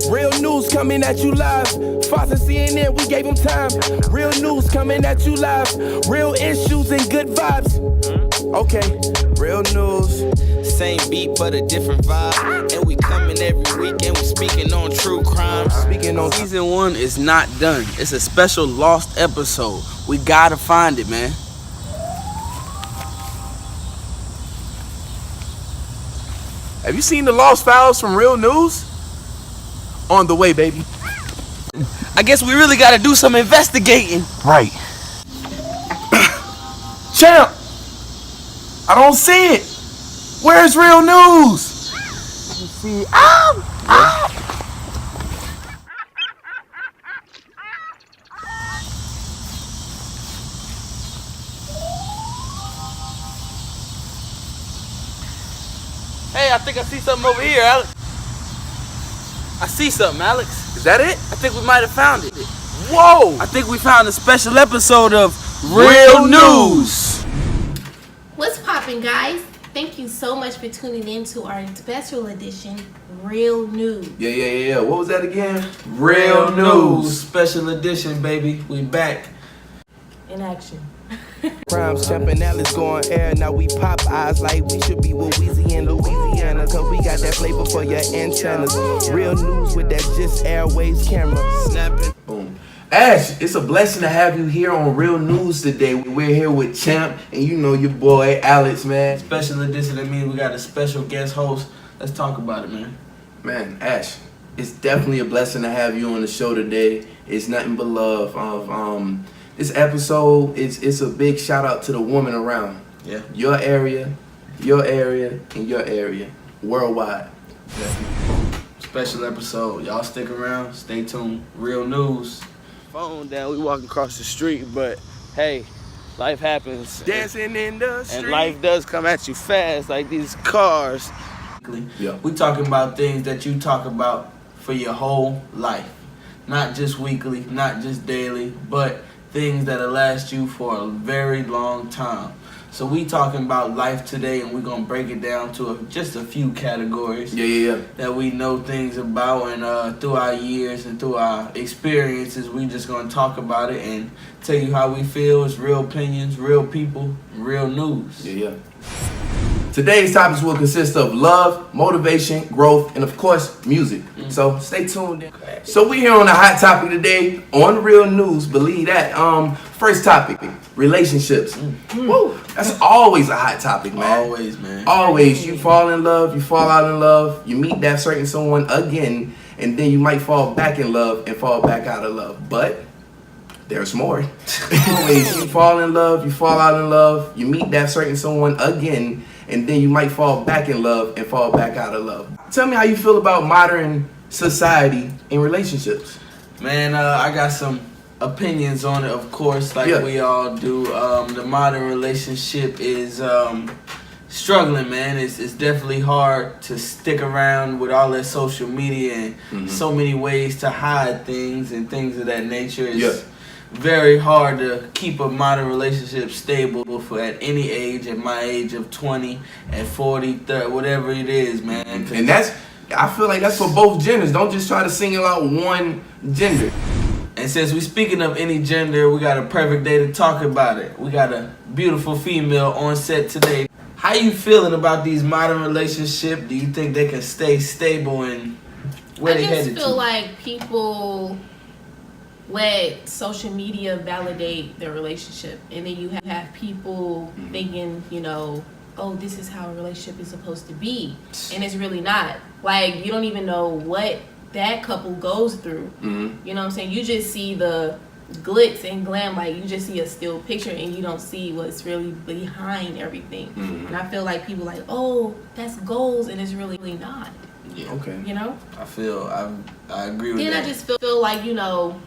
Real news coming at you live. Fox and CNN, we gave them time. Real news coming at you live. Real issues and good vibes. Okay, real news. Same beat but a different vibe. And we coming every week and we speaking on true crimes. Speaking on Season 1 is not done. It's a special lost episode. We gotta find it, man. Have you seen the lost files from Real News? On the way, baby. I guess we really gotta do some investigating. Right. Champ! I don't see it. Where's Real News? You see, Hey, I think I see something over here, Alex. I see something, Alex. Is that it? I think we might have found it. Whoa! I think we found a special episode of Real News. What's poppin', guys? Thank you so much for tuning in to our special edition, Real News. Yeah. What was that again? Real News Special Edition, baby. We back. In action. Crimes jumping, Alice go on air. Now we pop eyes like we should be with Weezy in Louisiana. Cause we got that flavor for your antennas. Real news with that JustAirWaves camera. Snapping. Boom. Ash, it's a blessing to have you here on Real News today. We're here with Champ and you know your boy Alex, man. Special edition, that means we got a special guest host. Let's talk about it, man. Man, Ash, it's definitely a blessing to have you on the show today. It's nothing but love. This episode it's a big shout out to the woman around. Yeah. Your area, and your area, worldwide. Yeah. Special episode. Y'all stick around, stay tuned. Real News. Phone down, we walking across the street, but hey, life happens. Dancing in the street. And life does come at you fast, like these cars. Yeah. We talking about things that you talk about for your whole life. Not just weekly, not just daily, but things that'll last you for a very long time. So we talking about life today, and we're gonna break it down to just a few categories. Yeah. That we know things about, and through our years and through our experiences, we just gonna talk about it and tell you how we feel. It's real opinions, real people, real news. Yeah. Today's topics will consist of love, motivation, growth, and of course, music. So stay tuned in. So we here on a hot topic today on Real News. Believe that. First topic, relationships. Woo, that's always a hot topic, man. Always, man. Always. You fall in love, you fall out in love, you meet that certain someone again, and then you might fall back in love and fall back out of love. But there's more. Always, you fall in love, you fall out in love, you meet that certain someone again, and then you might fall back in love and fall back out of love. Tell me how you feel about modern society and relationships. Man, I got some opinions on it, of course, like we all do. The modern relationship is struggling, man. It's definitely hard to stick around with all that social media and so many ways to hide things and things of that nature. It's very hard to keep a modern relationship stable for at any age, at my age of 20, at 40, 30, whatever it is, man. And I feel like that's for both genders. Don't just try to single out one gender. And since we speaking of any gender, we got a perfect day to talk about it. We got a beautiful female on set today. How you feeling about these modern relationships? Do you think they can stay stable, and where they headed to? I just feel like people let social media validate their relationship, and then you have people thinking, you know, oh, this is how a relationship is supposed to be, and it's really not. Like, you don't even know what that couple goes through. You know what I'm saying? You just see the glitz and glam, like you just see a still picture and you don't see what's really behind everything. And I feel like people like, oh, that's goals, and it's really not. Yeah. Okay. You know? I agree with that. Then I just feel like, you know,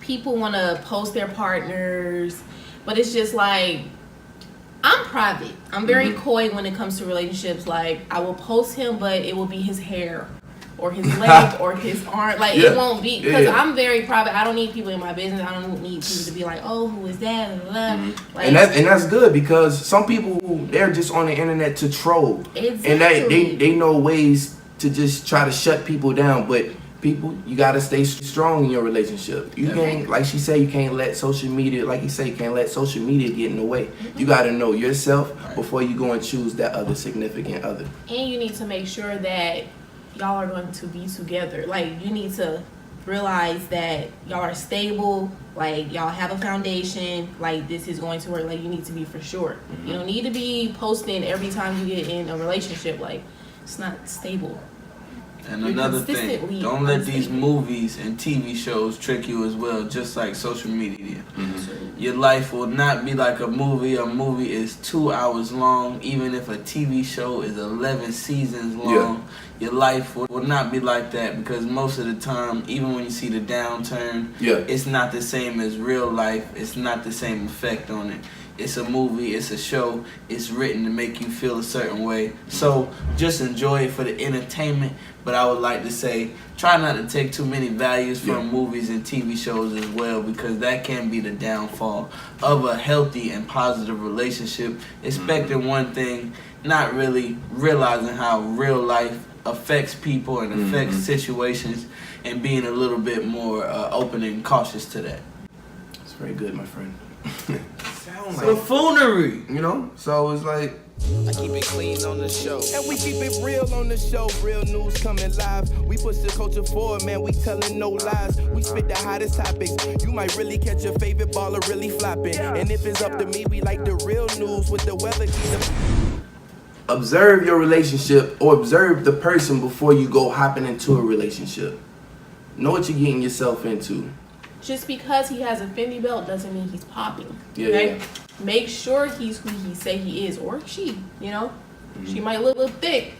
people want to post their partners, but it's just like, I'm private. I'm very coy when it comes to relationships. Like, I will post him, but it will be his hair or his leg or his arm. Like, it won't be, because I'm very private. I don't need people in my business. I don't need people to be like, oh, who is that? Like, and that's good, because some people, they're just on the internet to troll. Exactly. And they know ways to just try to shut people down, but people, you gotta stay strong in your relationship. You can't, like she said, you can't let social media, like you say, you can't let social media get in the way. You gotta know yourself before you go and choose that other significant other. And you need to make sure that y'all are going to be together. Like, you need to realize that y'all are stable, like y'all have a foundation, like this is going to work. Like, you need to be for sure. You don't need to be posting every time you get in a relationship. Like, it's not stable. And another thing, don't let these movies and TV shows trick you as well, just like social media. Your life will not be like a movie. A movie is 2 hours long. Even if a TV show is 11 seasons long, your life will not be like that, because most of the time, even when you see the downturn, it's not the same as real life. It's not the same effect on it. It's a movie, it's a show, it's written to make you feel a certain way. So just enjoy it for the entertainment. But I would like to say, try not to take too many values from movies and TV shows as well, because that can be the downfall of a healthy and positive relationship. Expecting one thing, not really realizing how real life affects people and affects situations, and being a little bit more open and cautious to that. It's very good, my friend. Like buffoonery, you know? So it's like, I keep it clean on the show. And we keep it real on the show. Real news coming live. We push the culture forward, man. We telling no lies. We spit the hottest topics. You might really catch your favorite baller really flopping. And if it's up to me, we like the real news with the weather. observe your relationship or observe the person before you go hopping into a relationship. Know what you're getting yourself into. Just because he has a Fendi belt doesn't mean he's popping. Yeah, okay? yeah. Make sure he's who he say he is, or she. You know, she might look a little thick.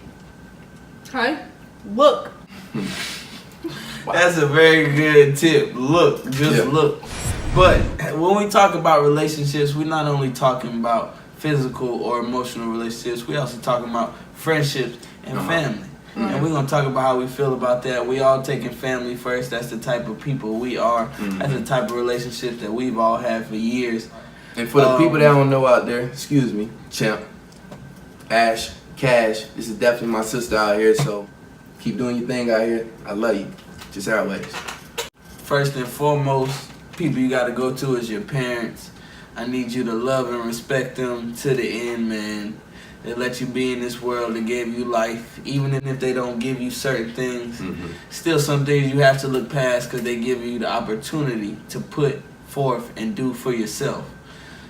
Okay, look. That's a very good tip. Look, just look. But when we talk about relationships, we're not only talking about physical or emotional relationships. We also talking about friendships and family. And we're going to talk about how we feel about that. We all taking family first. That's the type of people we are. That's the type of relationship that we've all had for years. And for the people that don't know out there, excuse me, Champ, Ash, Cash, this is definitely my sister out here, so keep doing your thing out here. I love you. JustAirWaves. First and foremost, people you got to go to is your parents. I need you to love and respect them to the end, man. They let you be in this world. They gave you life. Even if they don't give you certain things, still some things you have to look past because they give you the opportunity to put forth and do for yourself.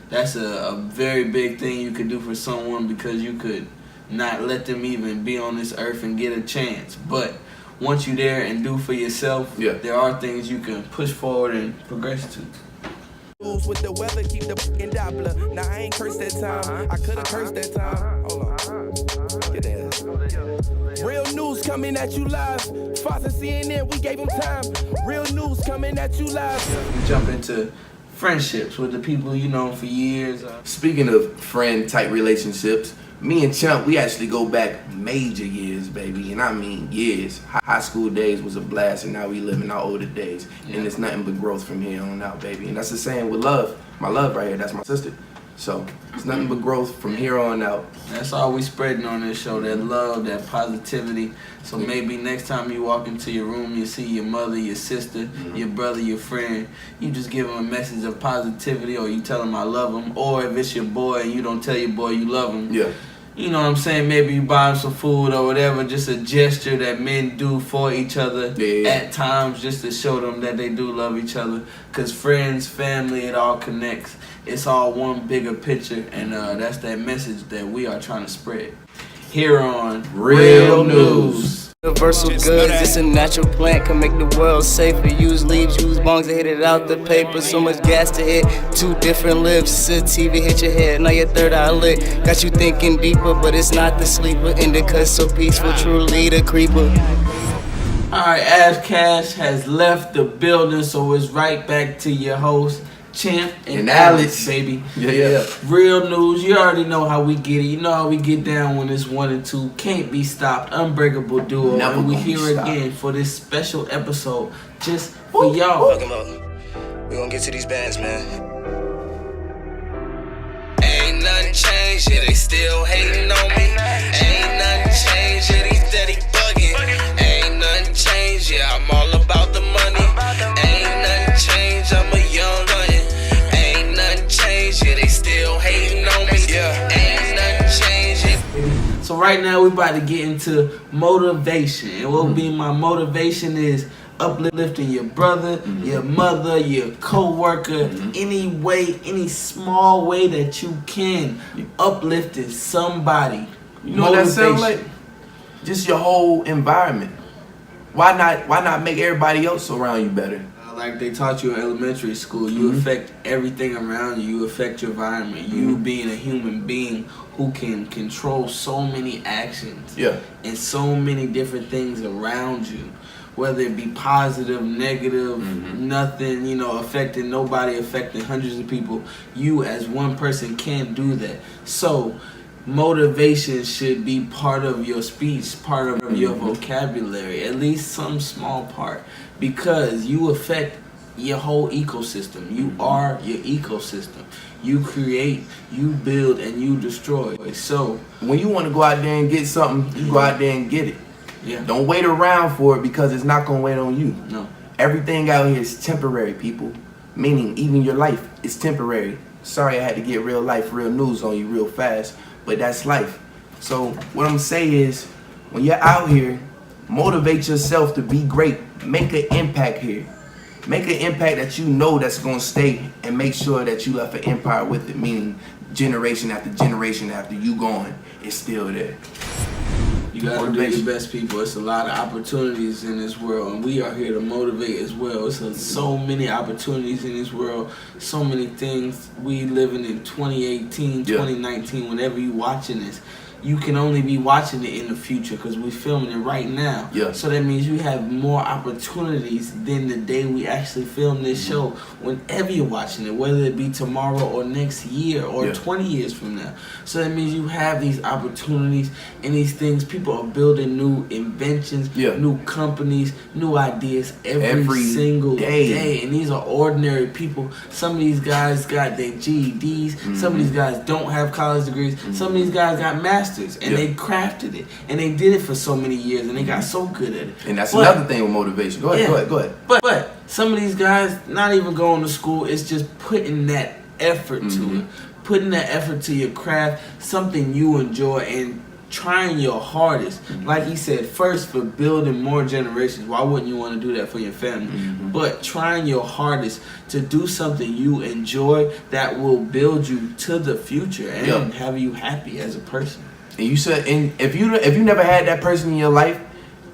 That's a very big thing you could do for someone, because you could not let them even be on this earth and get a chance. But once you're there and do for yourself, there are things you can push forward and progress to. With the weather, keep the fucking Doppler. Now I ain't cursed that time. I could've cursed that time. Hold on. Get that. Real news coming at you live. Fox and CNN, we gave them time. Real news coming at you live. We jump into friendships with the people you know for years. Speaking of friend-type relationships, me and Chump, we actually go back major years, baby, and I mean years. High school days was a blast, and now we live in our older days, and it's nothing but growth from here on out, baby. And that's the same with love. My love right here, that's my sister. So it's nothing but growth from here on out. That's all we spreading on this show, that love, that positivity. So maybe next time you walk into your room, you see your mother, your sister, your brother, your friend, you just give them a message of positivity, or you tell them I love them. Or if it's your boy and you don't tell your boy you love him, you know what I'm saying, maybe you buy him some food or whatever, just a gesture that men do for each other at times, just to show them that they do love each other. Because friends, family, it all connects. It's all one bigger picture, and that's that message that we are trying to spread here on Real News. Universal goods, it's a natural plant, can make the world safer. Use leaves, use bongs to hit it out the paper. So much gas to hit, two different lips. A TV hit your head, now your third eye lit. Got you thinking deeper, but it's not the sleeper. Indica so peaceful, truly the creeper. Alright, Ash Cash has left the building, so it's right back to your host, Champ and Alex, baby. Real news. You already know how we get it. You know how we get down when it's 1 and 2. Can't be stopped. Unbreakable duo. Never and we gonna be here stopped. again for this special episode just for y'all. Look 'em up. We gonna get to these bands, man. Ain't nothing changed, yeah, they still hating on me. Ain't nothing changed, yeah, they steady bugging. bugging. Ain't nothing changed, yeah, I'm all about the money. Ain't nothing changed, I'm a young gun. Ain't nothing changed, yeah, they still hating on me. Yeah, ain't nothing changed, yeah. So right now we about to get into motivation. And what will be my motivation is uplifting your brother, your mother, your co-worker, any way, any small way that you can, uplifting somebody. You know what that sounds like? Just your whole environment. Why not make everybody else around you better? Like they taught you in elementary school, you affect everything around you. You affect your environment. You being a human being who can control so many actions and so many different things around you. Whether it be positive, negative, nothing, you know, affecting nobody, affecting hundreds of people. You as one person can't do that. So motivation should be part of your speech, part of your vocabulary, at least some small part, because you affect your whole ecosystem. You are your ecosystem. You create, you build, and you destroy. So when you want to go out there and get something, you go out there and get it. Yeah. Don't wait around for it, because it's not going to wait on you. No. Everything out here is temporary, people. Meaning, even your life is temporary. Sorry I had to get real life, real news on you real fast, but that's life. So what I'm saying is, when you're out here, motivate yourself to be great. Make an impact here. Make an impact that you know that's going to stay, and make sure that you left an empire with it, meaning generation after generation after you gone, it's still there. You gotta do your best, people. It's a lot of opportunities in this world, and we are here to motivate as well. It's so many opportunities in this world, so many things. We living in 2018, 2019, whenever you watching this. You can only be watching it in the future, because we're filming it right now. Yeah. So that means you have more opportunities than the day we actually film this show. Whenever you're watching it, whether it be tomorrow or next year or 20 years from now. So that means you have these opportunities and these things. People are building new inventions, new companies, new ideas every single day. And these are ordinary people. Some of these guys got their GEDs. Some of these guys don't have college degrees. Some of these guys got masters. And they crafted it, and they did it for so many years, and they got so good at it. And that's another thing with motivation. Go ahead. But some of these guys not even going to school. It's just putting that effort to it, putting that effort to your craft, something you enjoy, and trying your hardest. Like he said, first for building more generations. Why wouldn't you want to do that for your family? But trying your hardest to do something you enjoy that will build you to the future and have you happy as a person. And you said, and if you never had that person in your life,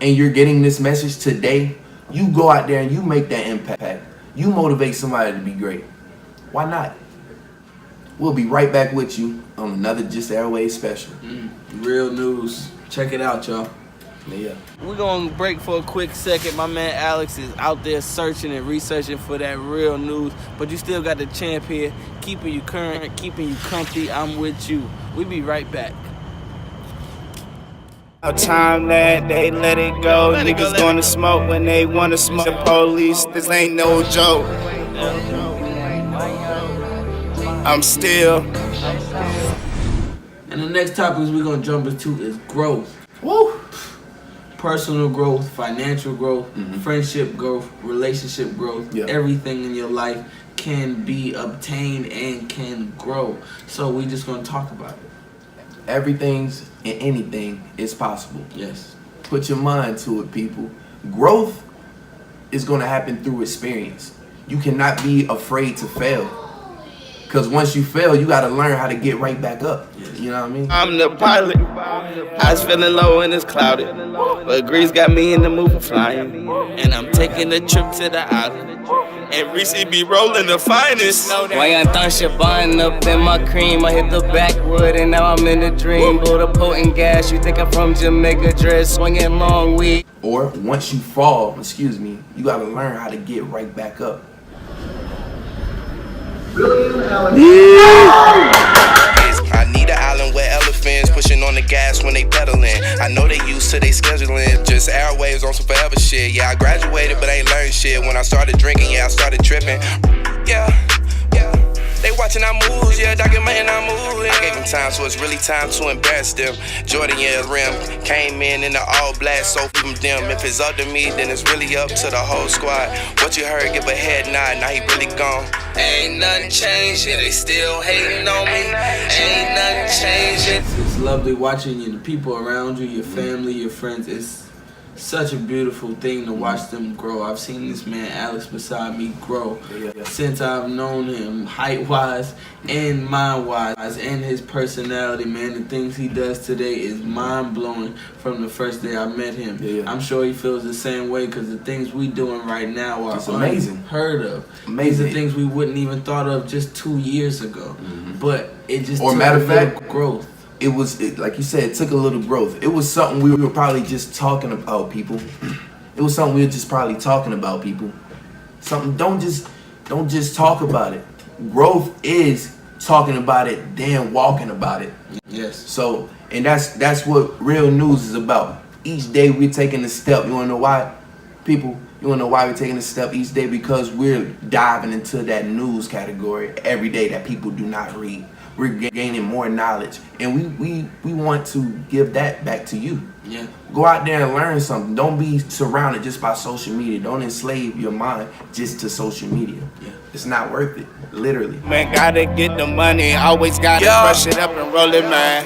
and you're getting this message today, you go out there and you make that impact. You motivate somebody to be great. Why not? We'll be right back with you on another JustAirWaves special. Real news. Check it out, y'all. Yeah. We're going to break for a quick second. My man Alex is out there searching and researching for that real news. But you still got the champ here, keeping you current, keeping you comfy. I'm with you. We'll be right back. Time that they let it go. Niggas gonna smoke when they wanna smoke. The police, this ain't no joke. I'm still. And the next topics we're gonna jump into is growth. Woo! Personal growth, financial growth, friendship growth, relationship growth. Everything in your life can be obtained and can grow. So we just gonna talk about it. Everything's and anything is possible. Yes. Put your mind to it, people. Growth is going to happen through experience. You cannot be afraid to fail. Because once you fail, you got to learn how to get right back up. You know what I mean? I'm the pilot. I was feeling low and it's clouded. But Grease got me in the mood for flying. And I'm taking a trip to the island. And Reese be rolling the finest. Why I thought Shaban up in my cream. I hit the backwood and now I'm in a dream. Blow the potent gas. You think I'm from Jamaica? Dress swinging long weed. Or once you fall, you got to learn how to get right back up. I need an island where elephants pushing on the gas when they pedaling. I know they used to they scheduling. JustAirWaves on some forever shit. Yeah, I graduated but ain't learned shit. When I started drinking, I started tripping. Yeah. They watching our moves, yeah, documenting our moves. I gave them time, so it's really time to embarrass them. Jordan, yeah, rim came in the all black, so from them. If it's up to me, then it's really up to the whole squad. What you heard, give a head nod, now he really gone. Ain't nothing changed, yeah, they still hating on me. Ain't nothing changing. It's lovely watching you, the people around you, your family, your friends. It's such a beautiful thing to watch them grow. I've seen this man Alex beside me grow since I've known him, height-wise and mind-wise, and his personality, man. The things he does today is mind-blowing from the first day I met him. I'm sure he feels the same way, because the things we doing right now are amazing, unheard of. Amazing. These are things we wouldn't even thought of just 2 years ago. But it just took matter a of little fact, growth. It was, like you said, it took a little growth. It was something we were probably just talking about, people. It was something we were just probably talking about, people. Something, don't just talk about it. Growth is talking about it, then walking about it. Yes. So, and that's what real news is about. Each day we're taking a step. You wanna know why, people? You wanna know why we're taking a step each day? Because we're diving into that news category every day that people do not read. We're gaining more knowledge, and we want to give that back to you. Yeah. Go out there and learn something. Don't be surrounded just by social media. Don't enslave your mind just to social media. Yeah. It's not worth it, literally. Man, gotta get the money, always gotta crush it up and roll it, man.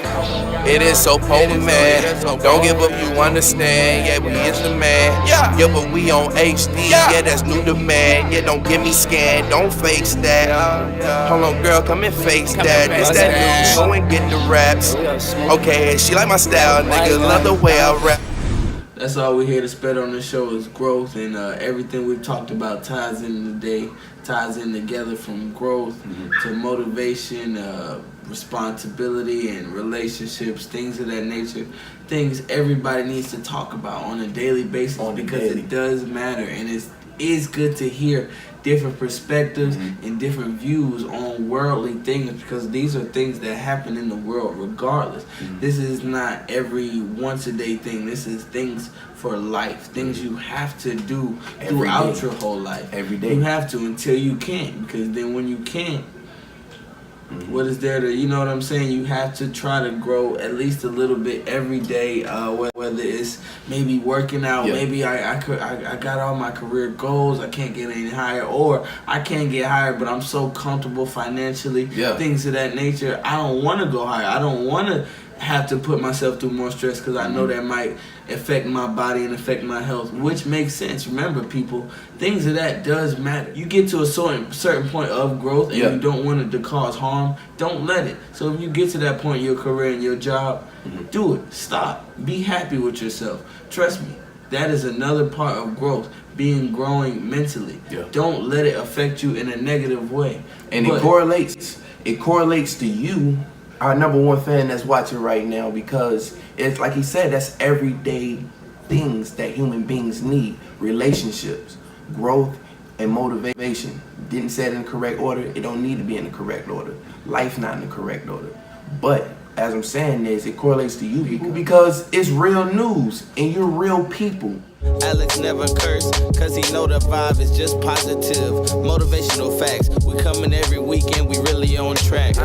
It is so potent, man. Don't give up, you understand. Yeah, we is the man. Yeah, but we on HD. Yeah, that's new demand. Yeah, don't give me scan. Don't face that. Hold on, girl, come and face that. This that news. Go and get the raps. Okay, she like my style, nigga. Love the way I rap. That's all we're here to spread on this show is growth, and everything we've talked about ties in today, ties in together, from growth to motivation, responsibility, and relationships, things of that nature. Things everybody needs to talk about on a daily basis, because it does matter, and it is good to hear different perspectives and different views on worldly things, because these are things that happen in the world regardless. This is not every once a day thing. This is things for life, things you have to do throughout your whole life. Every day. You have to until you can't, because then when you can't, what is there to, you know what I'm saying? You have to try to grow at least a little bit every day, whether it's maybe working out, maybe I got all my career goals, I can't get any higher, or I can't get higher, but I'm so comfortable financially, things of that nature. I don't want to go higher. I don't want to have to put myself through more stress, because I know that might affect my body and affect my health, which makes sense. Remember, people, things of that does matter. You get to a certain point of growth, and you don't want it to cause harm, don't let it. So if you get to that point in your career and your job, do it. Stop. Be happy with yourself. Trust me, that is another part of growth, growing mentally. Don't let it affect you in a negative way. And it correlates to you, our number one fan that's watching right now, because it's like he said, that's everyday things that human beings need. Relationships, growth, and motivation. Didn't say it in the correct order. It don't need to be in the correct order. Life not in the correct order. But as I'm saying this, it correlates to you because it's real news and you're real people. Alex never curse, cause he know the vibe is just positive. Motivational facts, we coming every weekend, we really on track.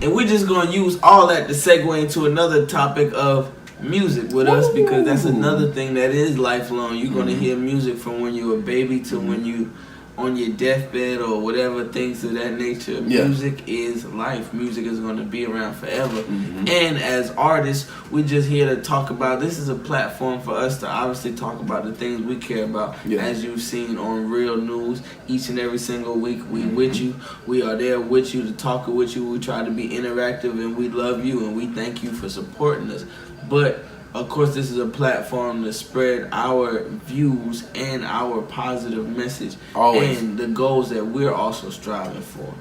And we're just going to use all that to segue into another topic of music with us, because that's another thing that is lifelong. You're going to hear music from when you're a baby to when you on your deathbed or whatever, things of that nature. Music is life. Music is going to be around forever. And as artists, we're just here to talk about, this is a platform for us to obviously talk about the things we care about. As you've seen on Real News, each and every single week, we with you. We are there with you to talk with you. We try to be interactive, and we love you, and we thank you for supporting us. But of course, this is a platform to spread our views and our positive message and the goals that we're also striving for.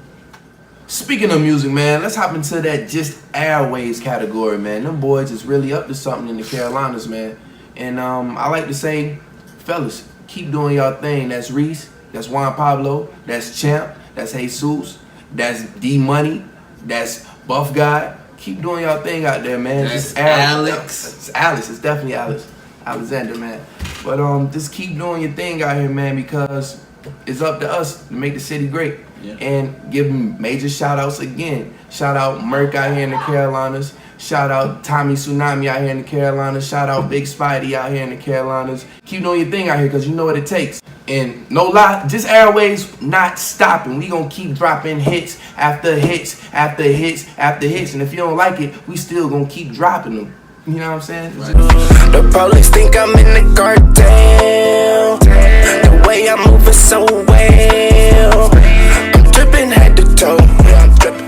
Speaking of music, man, let's hop into that JustAirWaves category, man. Them boys is really up to something in the Carolinas, man. And I like to say, fellas, keep doing y'all thing. That's Reese, that's Juan Pablo, that's Champ, that's Jesus, that's D-Money, that's Buff Guy. Keep doing y'all thing out there, man. That's Alex. It's Alex. It's definitely Alex. Alexander, man. But just keep doing your thing out here, man, because it's up to us to make the city great. And give major shout outs again. Shout out Merc out here in the Carolinas. Shout out Tommy Tsunami out here in the Carolinas. Shout out Big Spidey out here in the Carolinas. Keep doing your thing out here because you know what it takes. And no lie, JustAirWaves not stopping. We gonna keep dropping hits after hits after hits after hits. And if you don't like it, we still gonna keep dropping them. You know what I'm saying? Right. The police think I'm in the cartel. The way I'm moving so well. I'm dripping head to toe. I'm dripping.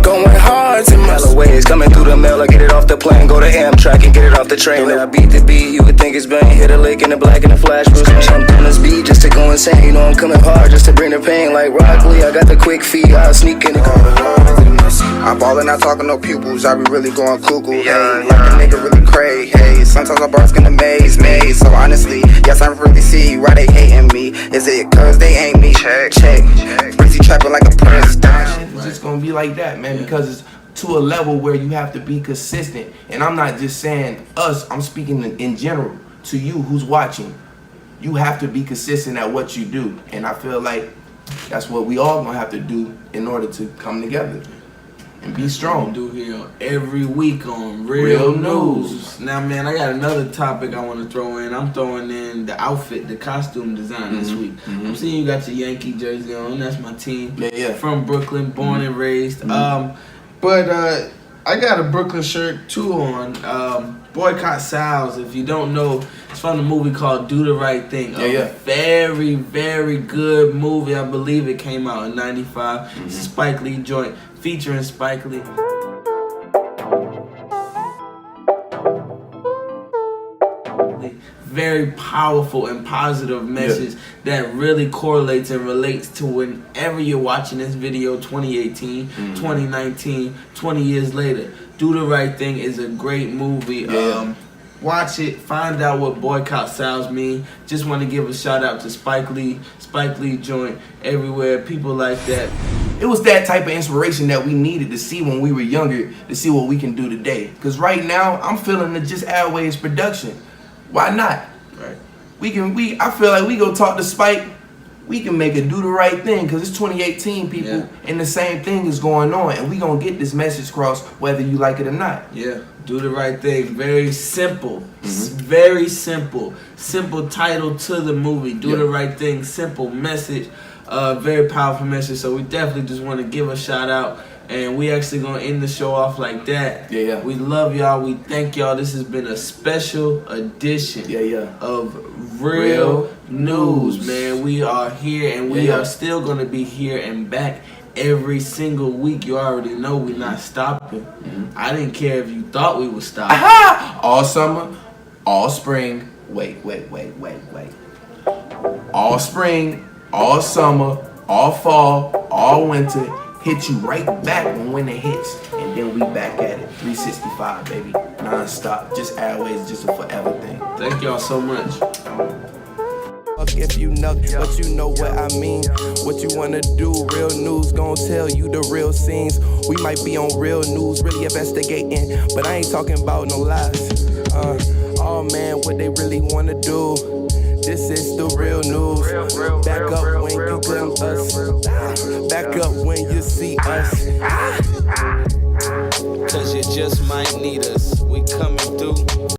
Going hard in my Ways coming through the mail, I get it off the plane, go to Amtrak and get it off the train. Then I beat the beat, you would think it's bang. Hit a lick in the black and the flash, was jumped on this beat just to go insane. You know I'm coming hard just to bring the pain. Like Rock Lee, I got the quick feet, I'll sneak in the car. I'm ballin', not talking no pupils, I be really going cuckoo, hey, like a nigga really cray, hey, sometimes my bars can amaze me, so honestly, yes, I really see why they hating me, is it cause they ain't me, check, Breezy trapping like a prince, It's just gonna be like that, man, because it's to a level where you have to be consistent, and I'm not just saying us, I'm speaking in general, to you who's watching, you have to be consistent at what you do, and I feel like that's what we all gonna have to do in order to come together. And be strong. Do here every week on Real News. Now, man, I got another topic I want to throw in. I'm throwing in the outfit, the costume design this week. I'm seeing you got your Yankee jersey on. That's my team. Yeah. From Brooklyn, born and raised. But I got a Brooklyn shirt too on. Boycott Sal's. If you don't know, it's from the movie called Do the Right Thing. Very, very good movie. I believe it came out in '95. It's a Spike Lee joint featuring Spike Lee. Very powerful and positive message that really correlates and relates to whenever you're watching this video 2018, 2019, 20 years later. Do the Right Thing is a great movie. Watch it, find out what boycott Sal's mean. Just want to give a shout out to Spike Lee joint everywhere, people like that. It was that type of inspiration that we needed to see when we were younger, to see what we can do today. Because right now, I'm feeling the JustAirWaves production. Why not? Right. I feel like we go talk to Spike, we can make it Do the Right Thing, because it's 2018, people, and the same thing is going on, and we gonna get this message across whether you like it or not. Yeah, Do the Right Thing. Very simple. Very simple. Simple title to the movie. Do the Right Thing. Simple message. Very powerful message. So we definitely just want to give a shout out. And we actually gonna end the show off like that. We love y'all. We thank y'all. This has been a special edition of Real News, man. We are here and we are still gonna be here and back every single week. You already know we're not stopping. I didn't care if you thought we would stop. All summer, all spring. Wait. All spring, all summer, all fall, all winter. Hit you right back when it hits, and then we back at it. 365, baby, non-stop. JustAirWaves, just a forever thing. Thank y'all so much. Fuck if you know, but you know what I mean. What you wanna do? Real News gon' tell you the real scenes. We might be on Real News, really investigating, but I ain't talking about no lies. Oh man, what they really wanna do? This is the Real News. Back up when you glimpse us. Back up when you see us. Cause you just might need us. We coming through.